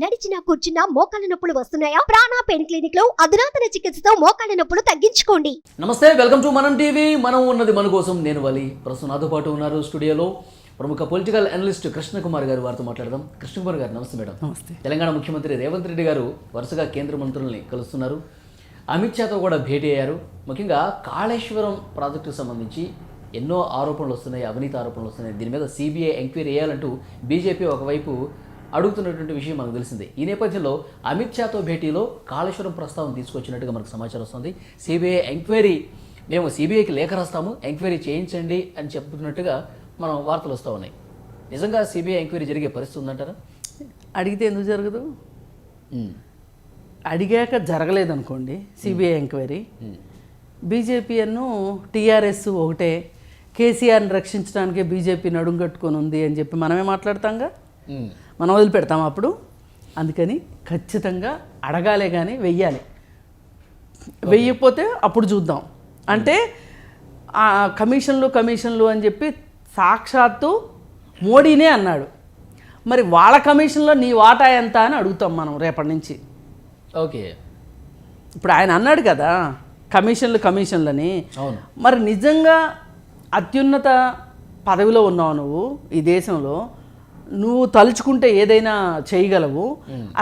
నడిచినా కూర్చున్నా మోకాళ్ళ నొప్పులు వస్తున్నాయా? ప్రాణ పెయిన్ క్లినిక్ లో అధునాతన చికిత్సతో మోకాళ్ళ నొప్పులు తగ్గించుకోండి. నమస్తే, వెల్కమ్ టు మనం టీవీ. మనం ఉన్నది మన కోసం. నేను వలి. ప్రస్తుతం నాతో పాటు ఉన్నారు స్టూడియోలో ప్రముఖ పొలిటికల్ అనలిస్ట్ కృష్ణకుమార్ గారు. వారితో మాట్లాడదాం. కృష్ణకుమార్ గారు నమస్తే. మేడం నమస్తే. తెలంగాణ ముఖ్యమంత్రి రేవంత్ రెడ్డి గారు వరుసగా కేంద్ర మంత్రుల్ని కలుస్తున్నారు. అమిత్ షాతో కూడా భేటీ అయ్యారు. ముఖ్యంగా కాళేశ్వరం ప్రాజెక్టుకు సంబంధించి ఎన్నో ఆరోపణలు వస్తున్నాయి, అవినీతి ఆరోపణలు వస్తున్నాయి. దీని మీద సిబిఐ ఎంక్వైరీ చేయాలంటూ బీజేపీ ఒకవైపు అడుగుతున్నటువంటి విషయం మనకు తెలిసిందే. ఈ నేపథ్యంలో అమిత్ షాతో భేటీలో కాళేశ్వరం ప్రస్తావన తీసుకొచ్చినట్టుగా మనకు సమాచారం వస్తుంది. సిబిఐ ఎంక్వైరీ, మేము సిబిఐకి లేఖ రాస్తాము, ఎంక్వైరీ చేయించండి అని చెప్తున్నట్టుగా మనం వార్తలు వస్తూ ఉన్నాయి. నిజంగా సిబిఐ ఎంక్వైరీ జరిగే పరిస్థితి ఉందంటారా? అడిగితే ఎందుకు జరగదు? అడిగాక జరగలేదనుకోండి సిబిఐ ఎంక్వైరీ. బీజేపీ అను టీఆర్ఎస్ ఒకటే, కేసీఆర్ని రక్షించడానికే బీజేపీ నడుం కట్టుకొని ఉంది అని చెప్పి మనమే మాట్లాడతాంగా, మనం వదిలిపెడతాం అప్పుడు. అందుకని ఖచ్చితంగా అడగాలే కానీ వెయ్యాలి. వెయ్యకపోతే అప్పుడు చూద్దాం. అంటే కమిషన్లు అని చెప్పి సాక్షాత్తు మోడీనే అన్నాడు. మరి వాళ్ళ కమిషన్లో నీ వాటా ఎంత అని అడుగుతాం మనం రేపటి నుంచి. ఓకే, ఇప్పుడు ఆయన అన్నాడు కదా కమిషన్లని. అవును. మరి నిజంగా అత్యున్నత పదవిలో ఉన్నావు నువ్వు ఈ దేశంలో, నువ్వు తలుచుకుంటే ఏదైనా చేయగలవు.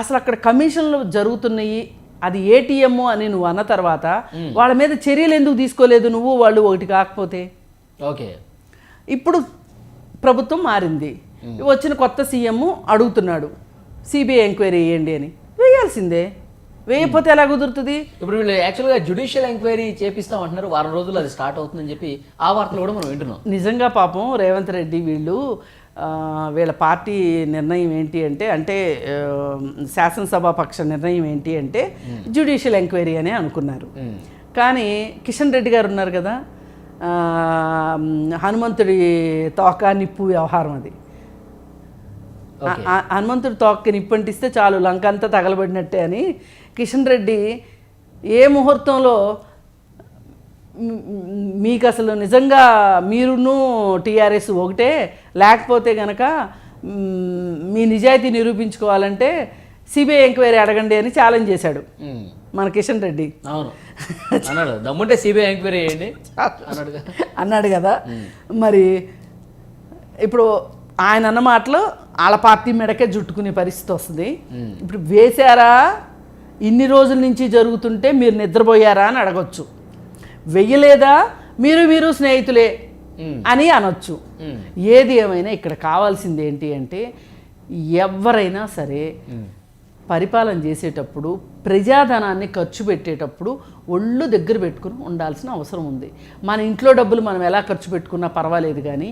అసలు అక్కడ కమిషన్లు జరుగుతున్నాయి, అది ఏటీఎం అని నువ్వు అన్న తర్వాత వాళ్ళ మీద చర్యలు ఎందుకు తీసుకోలేదు నువ్వు, వాళ్ళు ఒకటి కాకపోతే? ఓకే, ఇప్పుడు ప్రభుత్వం మారింది, వచ్చిన కొత్త సీఎం అడుగుతున్నాడు సిబిఐ ఎంక్వైరీ వేయండి అని. వేయాల్సిందే, వేయకపోతే ఎలా కుదురుతుంది? ఇప్పుడు వీళ్ళు యాక్చువల్గా జ్యుడిషియల్ ఎంక్వైరీ చేపిస్తాం అంటున్నారు. వారం రోజులు అది స్టార్ట్ అవుతుందని చెప్పి ఆ వార్తలు కూడా మనం వింటున్నాం. నిజంగా పాపం రేవంత్ రెడ్డి వీళ్ళ పార్టీ నిర్ణయం ఏంటి అంటే శాసనసభ పక్ష నిర్ణయం ఏంటి అంటే జ్యుడిషియల్ ఎంక్వైరీ అనే అనుకున్నారు. కానీ కిషన్ రెడ్డి గారు ఉన్నారు కదా, హనుమంతుడి తోక నిప్పు వ్యవహారం అది. హనుమంతుడి తోక నిప్పంటిస్తే చాలు లంక అంతా తగలబడినట్టే అని కిషన్ రెడ్డి ఏ ముహూర్తంలో మీకు అసలు నిజంగా మీరును టీఆర్ఎస్ ఒకటే, లేకపోతే కనుక మీ నిజాయితీ నిరూపించుకోవాలంటే సిబిఐ ఎంక్వైరీ అడగండి అని ఛాలెంజ్ చేశాడు మన కిషన్ రెడ్డి. అవును, అన్నాడు. దమ్ముంటే సిబిఐ ఎంక్వైరీ చేయండి అన్నాడు కదా. మరి ఇప్పుడు ఆయన అన్న మాటలు వాళ్ళ పార్టీ మెడకే జుట్టుకునే పరిస్థితి వస్తుంది. ఇప్పుడు వేశారా, ఇన్ని రోజుల నుంచి జరుగుతుంటే మీరు నిద్రపోయారా అని అడగొచ్చు. వెయ్యలేదా, మీరు స్నేహితులే అని అనొచ్చు. ఏది ఏమైనా ఇక్కడ కావాల్సింది ఏంటి అంటే, ఎవరైనా సరే పరిపాలన చేసేటప్పుడు ప్రజాధనాన్ని ఖర్చు పెట్టేటప్పుడు ఒళ్ళు దగ్గర పెట్టుకుని ఉండాల్సిన అవసరం ఉంది. మన ఇంట్లో డబ్బులు మనం ఎలా ఖర్చు పెట్టుకున్నా పర్వాలేదు, కానీ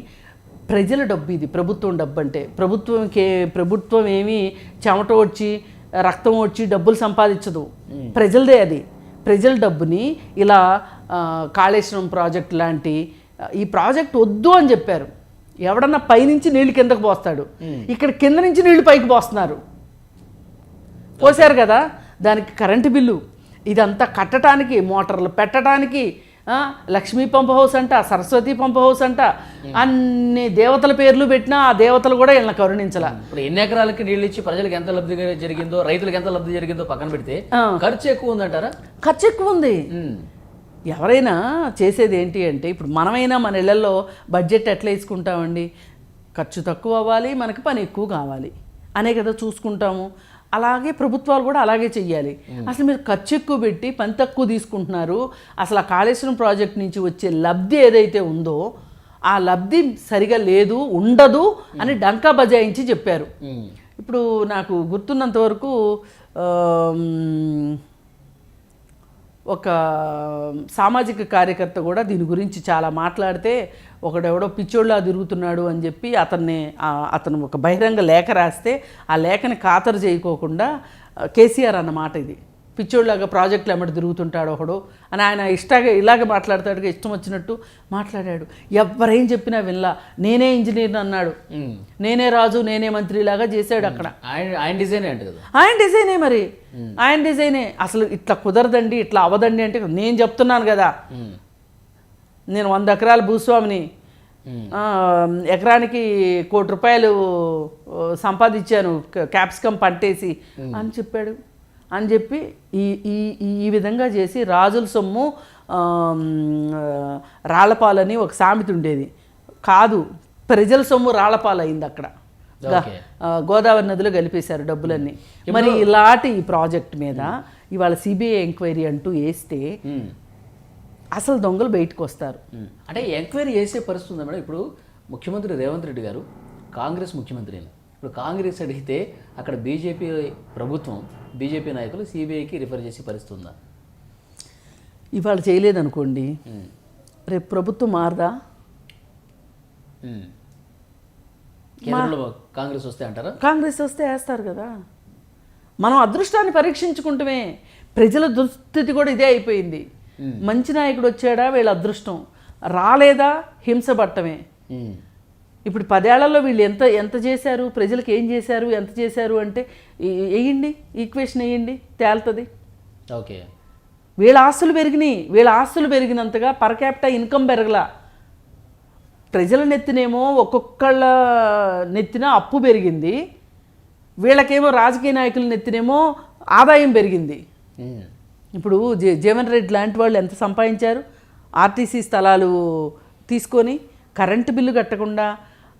ప్రజల డబ్బు ఇది, ప్రభుత్వం డబ్బు అంటే. ప్రభుత్వం ఏమీ చెమట వచ్చి రక్తం వచ్చి డబ్బులు సంపాదించదు, ప్రజలదే అది. ప్రజల డబ్బుని ఇలా కాళేశ్వరం ప్రాజెక్ట్ లాంటి ఈ ప్రాజెక్ట్ వద్దు అని చెప్పారు. ఎవడన్నా పైనుంచి నీళ్లు కిందకు పోస్తాడు, ఇక్కడ కింద నుంచి నీళ్లు పైకి పోస్తున్నారు. పోసారు కదా, దానికి కరెంటు బిల్లు ఇదంతా కట్టడానికి, మోటార్లు పెట్టడానికి, లక్ష్మీ పంప్ హౌస్ అంట, సరస్వతి పంప్ హౌస్ అంట, అన్ని దేవతల పేర్లు పెట్టినా ఆ దేవతలు కూడా వీళ్ళని కరుణించాల. ఇప్పుడు ఎన్ని ఎకరాలకి నీళ్ళు ఇచ్చి ప్రజలకు ఎంత లబ్ధి జరిగిందో, రైతులకు ఎంత లబ్ధి జరిగిందో పక్కన పెడితే ఖర్చు ఎక్కువ ఉందంటారా? ఖర్చు ఎక్కువ ఉంది. ఎవరైనా చేసేది ఏంటి అంటే, ఇప్పుడు మనమైనా మన ఇళ్లలో బడ్జెట్ ఎట్లా వేసుకుంటామండి, ఖర్చు తక్కువ అవ్వాలి, మనకి పని ఎక్కువ కావాలి అనే కదా చూసుకుంటాము. అలాగే ప్రభుత్వాలు కూడా అలాగే చెయ్యాలి. అసలు మీరు ఖర్చు ఎక్కువ పెట్టి పని తక్కువ తీసుకుంటున్నారు. అసలు ఆ కాళేశ్వరం ప్రాజెక్ట్ నుంచి వచ్చే లబ్ధి ఏదైతే ఉందో ఆ లబ్ధి సరిగా లేదు, ఉండదు అని డంకా బజాయించి చెప్పారు. ఇప్పుడు నాకు గుర్తున్నంత వరకు ఒక సామాజిక కార్యకర్త కూడా దీని గురించి చాలా మాట్లాడితే, ఒకడెవడో పిచ్చోళ్ళ తిరుగుతున్నాడు అని చెప్పి అతను ఒక బహిరంగ లేఖ రాస్తే ఆ లేఖని ఖాతరు చేయకోకుండా కేసీఆర్ అన్నమాట ఇది, పిచ్చోళ్ళలాగా ప్రాజెక్టులు ఎమ్మటి తిరుగుతుంటాడు ఒకడు అని ఆయన ఇలాగే మాట్లాడతాడు, ఇష్టం వచ్చినట్టు మాట్లాడాడు. ఎవరేం చెప్పినా వినలా. నేనే ఇంజనీర్ని అన్నాడు, నేనే రాజు నేనే మంత్రిలాగా చేశాడు. అక్కడ ఆయన డిజైనే అంటే కదా, ఆయన డిజైనే. మరి ఆయన డిజైనే. అసలు ఇట్లా కుదరదండి, ఇట్లా అవ్వదండి అంటే నేను చెప్తున్నాను కదా, నేను 100 ఎకరాల భూస్వామిని, ఎకరానికి ₹1,00,00,000 సంపాదించాను క్యాప్సికమ్ పంటేసి అని చెప్పాడు. అని చెప్పి ఈ ఈ ఈ విధంగా చేసి రాజుల సొమ్ము రాళ్లపాలని ఒక సామెత ఉండేది. కాదు, ప్రజల సొమ్ము రాళ్లపాలైంది అక్కడ. గోదావరి నదిలో కలిపేశారు డబ్బులన్నీ. మరి ఇలాంటి ఈ ప్రాజెక్ట్ మీద ఇవాళ సిబిఐ ఎంక్వైరీ అంటూ వేస్తే అసలు దొంగలు బయటకు వస్తారు. అంటే ఎంక్వైరీ చేసే పరిస్థితి ఉందా మేడం? ఇప్పుడు ముఖ్యమంత్రి రేవంత్ రెడ్డి గారు కాంగ్రెస్ ముఖ్యమంత్రి. ఇప్పుడు కాంగ్రెస్ అడిగితే అక్కడ బీజేపీ ప్రభుత్వం, బీజేపీ నాయకులు సిబిఐకి రిఫర్ చేసే పరిస్థితి ఉందా? ఇవాళ చేయలేదనుకోండి, రేపు ప్రభుత్వం మారదా? కేంద్రంలో కాంగ్రెస్ వస్తే అంటారా? కాంగ్రెస్ వస్తే వేస్తారు కదా. మనం అదృష్టాన్ని పరీక్షించుకుంటమే. ప్రజల దుస్థితి కూడా ఇదే అయిపోయింది. మంచి నాయకుడు వచ్చాడా వీళ్ళ అదృష్టం, రాలేదా హింసపట్టమే. ఇప్పుడు 10 ఏళ్లలో వీళ్ళు ఎంత చేశారు, ప్రజలకు ఏం చేశారు, ఎంత చేశారు అంటే వేయండి, ఈక్వేషన్ వేయండి, తేలుతుంది. ఓకే, వీళ్ళ ఆస్తులు పెరిగినాయి. వీళ్ళ ఆస్తులు పెరిగినంతగా పర్ క్యాపిటా ఇన్కమ్ పెరగలా. ప్రజల నెత్తినేమో ఒక్కొక్కళ్ళ నెత్తిన అప్పు పెరిగింది, వీళ్ళకేమో రాజకీయ నాయకుల నెత్తినేమో ఆదాయం పెరిగింది. ఇప్పుడు జీవన్ రెడ్డి లాంటి వాళ్ళు ఎంత సంపాదించారు? ఆర్టీసీ స్థలాలు తీసుకొని కరెంటు బిల్లు కట్టకుండా,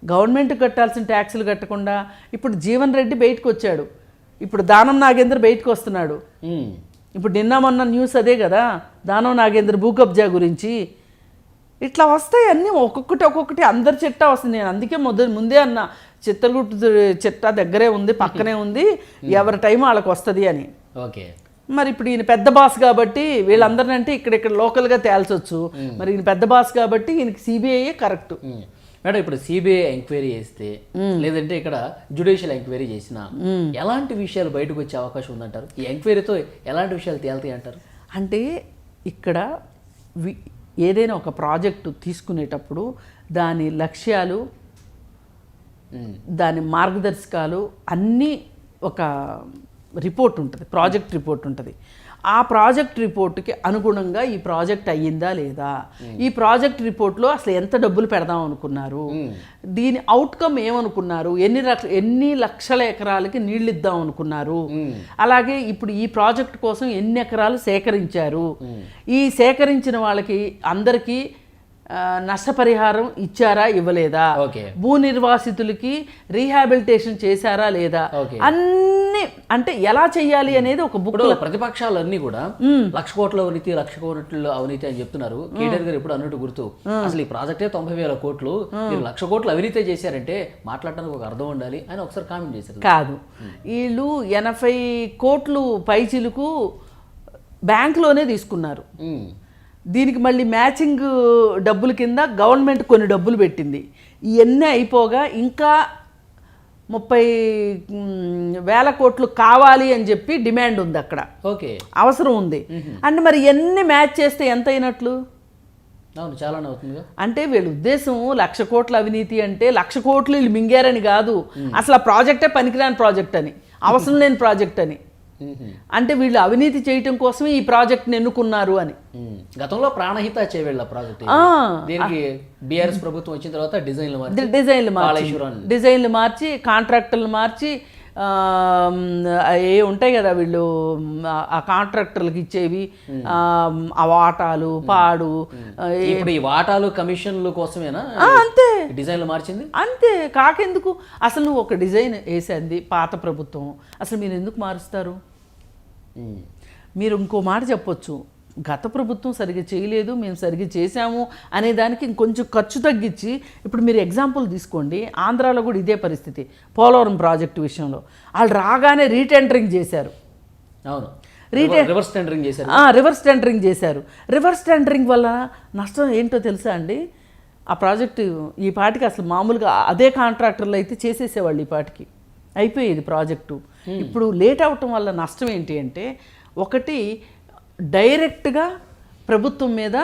గవర్నమెంట్కి కట్టాల్సిన ట్యాక్సులు కట్టకుండా ఇప్పుడు జీవన్ రెడ్డి బయటకు వచ్చాడు. ఇప్పుడు దానం నాగేంద్ర బయటకు వస్తున్నాడు. ఇప్పుడు నిన్న మొన్న న్యూస్ అదే కదా, దానం నాగేంద్ర భూ కబ్జా గురించి. ఇట్లా వస్తాయి అన్నీ ఒక్కొక్కటి అందరి చిట్టా వస్తుంది. నేను అందుకే ముందే అన్న, చిత్తగుట్టు చిట్టా దగ్గరే ఉంది, పక్కనే ఉంది, ఎవరి టైం వాళ్ళకి వస్తుంది అని. ఓకే, మరి ఇప్పుడు ఈయన పెద్ద బాస్ కాబట్టి వీళ్ళందరినీ అంటే ఇక్కడ లోకల్గా తేల్చొచ్చు. మరి ఈయన పెద్ద బాస్ కాబట్టి ఈయనకి సిబిఐ కరెక్ట్. మేడం, ఇప్పుడు సిబిఐ ఎంక్వైరీ చేస్తే, లేదంటే ఇక్కడ జ్యుడిషియల్ ఎంక్వైరీ చేసినా ఎలాంటి విషయాలు బయటకు వచ్చే అవకాశం ఉందంటారు? ఈ ఎంక్వైరీతో ఎలాంటి విషయాలు తేలుతాయి అంటారు? అంటే ఇక్కడ ఏదైనా ఒక ప్రాజెక్టు తీసుకునేటప్పుడు దాని లక్ష్యాలు, దాని మార్గదర్శకాలు అన్నీ ఒక రిపోర్ట్ ఉంటుంది, ప్రాజెక్ట్ రిపోర్ట్ ఉంటుంది. ఆ ప్రాజెక్ట్ రిపోర్ట్కి అనుగుణంగా ఈ ప్రాజెక్ట్ అయ్యిందా లేదా, ఈ ప్రాజెక్ట్ రిపోర్ట్లో అసలు ఎంత డబ్బులు పెడదాం అనుకున్నారు, దీని అవుట్కమ్ ఏమనుకున్నారు, ఎన్ని లక్షల ఎకరాలకి నీళ్ళు ఇద్దాం అనుకున్నారు, అలాగే ఇప్పుడు ఈ ప్రాజెక్ట్ కోసం ఎన్ని ఎకరాలు సేకరించారు, ఈ సేకరించిన వాళ్ళకి అందరికీ నష్టపరిహారం ఇచ్చారా ఇవ్వలేదా, భూ నిర్వాసితులకి రీహాబిలిటేషన్ చేశారా లేదా, అన్ని అంటే ఎలా చెయ్యాలి అనేది ఒక బుక్. ప్రతిపక్షాలన్నీ కూడా 1,00,000 కోట్ల అవినీతి, 1,00,000 కోట్ల అవినీతి అని చెప్తున్నారు. కేటీఆర్ గారు ఎప్పుడు అన్నట్టు గుర్తు, అసలు ఈ ప్రాజెక్టే 90,000 కోట్లు, మీరు 1,00,000 కోట్లు అవినీతి చేశారంటే మాట్లాడడానికి ఒక అర్థం ఉండాలి అని ఒకసారి కామెంట్ చేశారు. కాదు, వీళ్ళు 80 కోట్లు పైచిలకు బ్యాంకులోనే తీసుకున్నారు. దీనికి మళ్ళీ మ్యాచింగ్ డబ్బుల కింద గవర్నమెంట్ కొన్ని డబ్బులు పెట్టింది. ఇవన్నీ అయిపోగా ఇంకా 30,000 కోట్లు కావాలి అని చెప్పి డిమాండ్ ఉంది అక్కడ. ఓకే, అవసరం ఉంది అంటే మరి ఎన్ని మ్యాచ్ చేస్తే ఎంత అయినట్లు? అవును, చాలానే అవుతుంది. అంటే వీళ్ళ ఉద్దేశం 1,00,000 కోట్ల అవినీతి అంటే 1,00,000 కోట్లు వీళ్ళు మింగారని కాదు, అసలు ఆ ప్రాజెక్టే పనికిరాని ప్రాజెక్ట్ అని, అవసరం లేని ప్రాజెక్ట్ అని. అంటే వీళ్ళు అవినీతి చేయటం కోసమే ఈ ప్రాజెక్ట్ని ఎన్నుకున్నారు అని. గతంలో ప్రాణహిత చేవేళ్ళ ప్రాజెక్ట్, దీనికి బీఆర్ఎస్ ప్రభుత్వం వచ్చిన తర్వాత డిజైన్లు మార్చి కాంట్రాక్టర్లు మార్చి ఏ ఉంటాయి కదా వీళ్ళు ఆ కాంట్రాక్టర్లకు ఇచ్చేవి, ఆ వాటాలు పాడు, ఇప్పుడు ఈ వాటాలు కమిషన్లు కోసమేనా అంతే డిజైన్లు మార్చింది? అంతే, కాకెందుకు? అసలు నువ్వు ఒక డిజైన్ వేసేది పాత ప్రభుత్వం, అసలు మీరు ఎందుకు మారుస్తారు? మీరు ఇంకో మాట చెప్పొచ్చు, గత ప్రభుత్వం సరిగ్గా చేయలేదు, మేము సరిగ్గా చేశాము అనే దానికి ఇంకొంచెం ఖర్చు తగ్గించి. ఇప్పుడు మీరు ఎగ్జాంపుల్ తీసుకోండి, ఆంధ్రాలో కూడా ఇదే పరిస్థితి. పోలవరం ప్రాజెక్టు విషయంలో వాళ్ళు రాగానే రీటెండరింగ్ చేశారు. అవును, రివర్స్ టెండరింగ్ చేశారు. రివర్స్ టెండరింగ్ వల్ల నష్టం ఏంటో తెలుసా అండి? ఆ ప్రాజెక్టు ఈ పాటికి అసలు మామూలుగా అదే కాంట్రాక్టర్లు అయితే చేసేసేవాళ్ళు, ఈ పాటికి అయిపోయేది ప్రాజెక్టు. ఇప్పుడు లేట్ అవటం వల్ల నష్టం ఏంటి అంటే, ఒకటి డైరెక్ట్గా ప్రభుత్వం మీద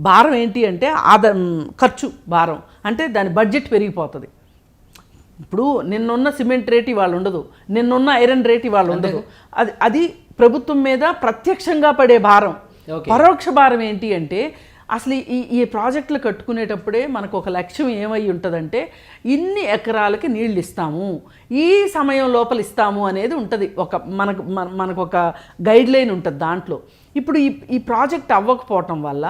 భారం ఏంటి అంటే ఖర్చు భారం అంటే దాని బడ్జెట్ పెరిగిపోతుంది. ఇప్పుడు నిన్నున్న సిమెంట్ రేట్ ఇవాళ ఉండదు, నిన్నున్న ఐరన్ రేట్ ఇవాళ ఉండదు. అది ప్రభుత్వం మీద ప్రత్యక్షంగా పడే భారం. Okay. పరోక్ష భారం ఏంటి అంటే అసలు ఈ ప్రాజెక్టులు కట్టుకునేటప్పుడే మనకు ఒక లక్ష్యం ఏమై ఉంటుందంటే ఇన్ని ఎకరాలకి నీళ్ళు ఇస్తాము, ఈ సమయం లోపల ఇస్తాము అనేది ఉంటుంది. మనకు ఒక గైడ్ లైన్ ఉంటుంది దాంట్లో. ఇప్పుడు ఈ ప్రాజెక్ట్ అవ్వకపోవటం వల్ల,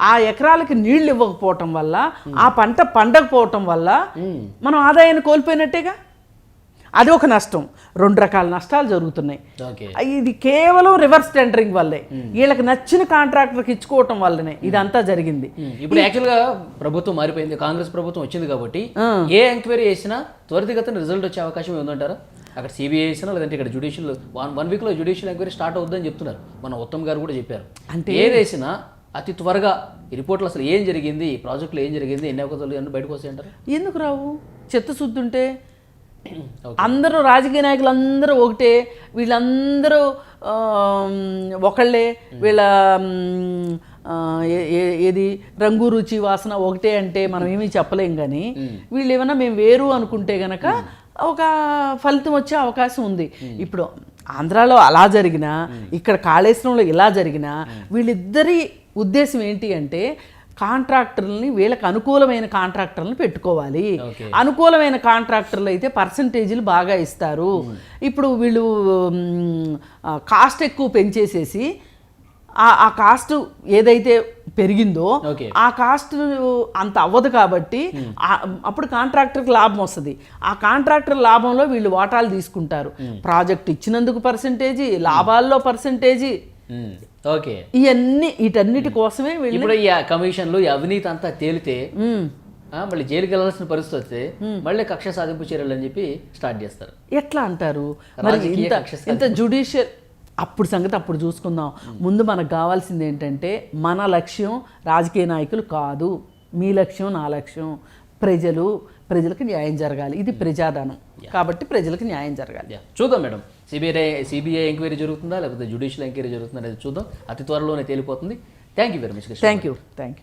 ఆ ఎకరాలకి నీళ్ళు ఇవ్వకపోవటం వల్ల, ఆ పంట పండకపోవటం వల్ల మనం ఆదాయాన్ని కోల్పోయినట్టేగా. అది ఒక నష్టం. 2 రకాల నష్టాలు జరుగుతున్నాయి. ఇది కేవలం రివర్స్ టెండరింగ్ వల్లే, వీళ్ళకి నచ్చిన కాంట్రాక్టర్కి ఇచ్చుకోవటం వల్లనే ఇదంతా జరిగింది. ఇప్పుడు యాక్చువల్గా ప్రభుత్వం మారిపోయింది, కాంగ్రెస్ ప్రభుత్వం వచ్చింది కాబట్టి ఏ ఎంక్వైరీ చేసినా త్వరితగతిన రిజల్ట్ వచ్చే అవకాశం ఉందంటారా? అక్కడ సిబిఐ చేసినా లేదంటే ఇక్కడ జ్యుడిషియల్ 1 వీక్లో జ్యుడిషియల్ ఎంక్వైరీ స్టార్ట్ అవుతుందని చెప్తున్నారు. మన ఉత్తమ్ గారు కూడా చెప్పారు. అంటే ఏదేసినా అతి త్వరగా ఈ రిపోర్ట్లో అసలు ఏం జరిగింది, ఈ ప్రాజెక్టులో ఏం జరిగింది, ఎన్ని అవకాశాలు అన్నీ బయటకు వస్తాయి అంటారు. ఎందుకు రావు? చిత్తశుద్ధి ఉంటే అందరూ రాజకీయ నాయకులు అందరూ ఒకటే, వీళ్ళందరూ ఒకళ్ళే, వీళ్ళ ఏది రంగు రుచి వాసన ఒకటే అంటే మనం ఏమీ చెప్పలేం. కానీ వీళ్ళు ఏమన్నా మేము వేరు అనుకుంటే గనక ఒక ఫలితం వచ్చే అవకాశం ఉంది. ఇప్పుడు ఆంధ్రాలో అలా జరిగినా, ఇక్కడ కాళేశ్వరంలో ఇలా జరిగినా వీళ్ళిద్దరి ఉద్దేశం ఏంటి అంటే కాంట్రాక్టర్లని, వీళ్ళకి అనుకూలమైన కాంట్రాక్టర్లను పెట్టుకోవాలి. అనుకూలమైన కాంట్రాక్టర్లు అయితే పర్సంటేజీలు బాగా ఇస్తారు. ఇప్పుడు వీళ్ళు కాస్ట్ ఎక్కువ పెంచేసేసి ఆ కాస్ట్ ఏదైతే పెరిగిందో ఆ కాస్ట్ అంత అవ్వదు కాబట్టి అప్పుడు కాంట్రాక్టర్కి లాభం వస్తుంది. ఆ కాంట్రాక్టర్ లాభంలో వీళ్ళు వాటాలు తీసుకుంటారు. ప్రాజెక్ట్ ఇచ్చినందుకు పర్సంటేజీ, లాభాల్లో పర్సంటేజీ, వీటన్నిటి కోసమే ఇప్పుడు ఈ కమిషన్లు, ఈ అవినీతి అంతా తేలితే మళ్ళీ జైలుకి వెళ్ళాల్సిన పరిస్థితి వస్తే మళ్ళీ కక్ష సాధింపు చర్యలు అని చెప్పి స్టార్ట్ చేస్తారు. ఎట్లా అంటారు మరి? ఇంత జ్యుడిషియల్ అప్పుడు సంగతి అప్పుడు చూసుకుందాం. ముందు మనకు కావాల్సింది ఏంటంటే మన లక్ష్యం రాజకీయ నాయకులు కాదు, మీ లక్ష్యం, నా లక్ష్యం ప్రజలకు న్యాయం జరగాలి. ఇది ప్రజాధనం కాబట్టి ప్రజలకు న్యాయం జరగాలి. చూద్దాం మేడం, సిబిఐ ఎంక్వైరీ జరుగుతుందా లేకపోతే జ్యుడిషియల్ ఎంక్వైరీ జరుగుతుందా అనేది చూద్దాం. అతి త్వరలోనే తేలిపోతుంది. Thank you very much. Thank you.